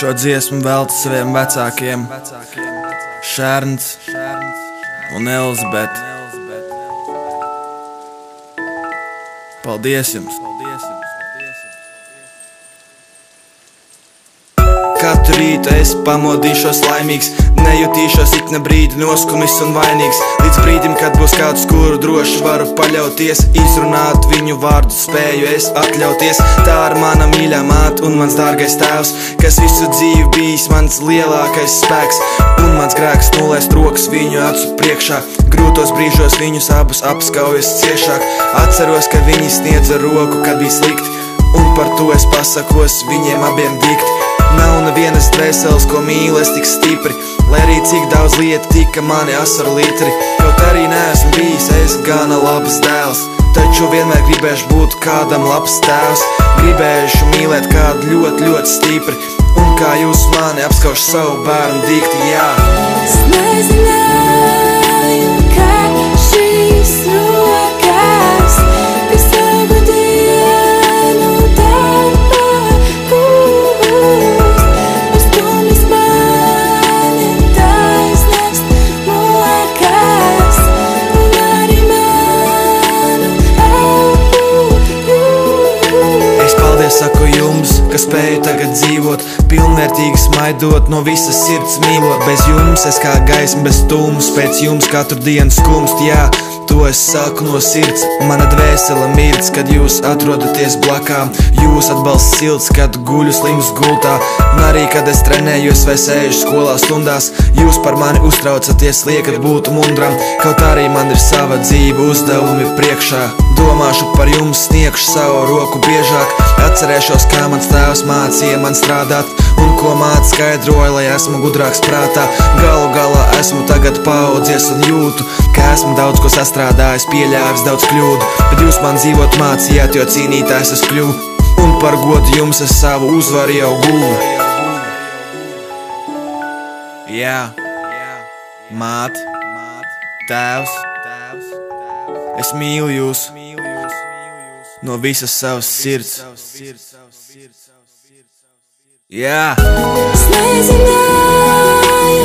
Šo dziesmu veltu saviem vecākiem, Šērns un Elizabete. Paldies jums! Katru rītu es pamodīšos laimīgs, nejutīšos ik ne brīdi noskumis un vainīgs. Līdz brīdim, kad būs kāds, kuru droši varu paļauties, izrunāt viņu vārdu spēju es atļauties. Tā ir mana mīļā māte un mans dārgais tēvs, kas visu dzīvi bijis mans lielākais spēks. Un mans grēks nolaist rokas viņu acu priekšā, grūtos brīžos viņus abus apskaujas ciešāk. Atceros, ka viņi sniedza roku, kad bija slikti, un par to es pasakos viņiem abiem dikti. Nav nevienas dvēseles, ko mīl es tik stipri, lai arī cik daudz lietu tika mani asaru litri. Kaut arī neesmu bijis es gana labs dēls, taču vienmēr gribēšu būt kādam labs tēvs. Gribēšu mīlēt kādu ļoti, ļoti stipri, un kā jūs mani apskauž savu bērnu dikti, jā. Es nezināju, kā šīs rokas, kas savu dienu darba gūs, uz stundas mani taisnēs mokas, un arī manu elpu jūs. Es paldies saku jums, ka spēju tagad dzīvot, pilnvērtīgi smaidot, no visas sirds mīlot. Bez jums es kā gaisma bez tūmas, pēc jums katru dienu skumst, jā, to es saku no sirds. Mana dvēsele mirdz, kad jūs atrodaties blakām, jūs atbalsts silts, kad guļu slims gultā, un arī, kad es trenējos vai sēžu skolā stundās, jūs par mani uztraucaties, liekat būt mundram. Kaut arī man ir sava dzīve, uzdevumi priekšā, domāšu par jums, sniegšu savu roku biežāk. Atcerēšos, kā mans tēvs mācīja man strādāt, un ko māte skaidroja, lai esmu gudrāks prātā. Galu galā esmu tagad paaudzies un jūtu, ka esmu daudz ko sastrādājis, pieļāvis daudz kļūdu, bet jūs man dzīvot mācījāt, jo cīnītājs es kļuvu, un par godu jums es savu uzvaru jau guvu. Jā, māt, tēvs, es mīlu jūs no visas savas sirds. Jā. Es nezināju,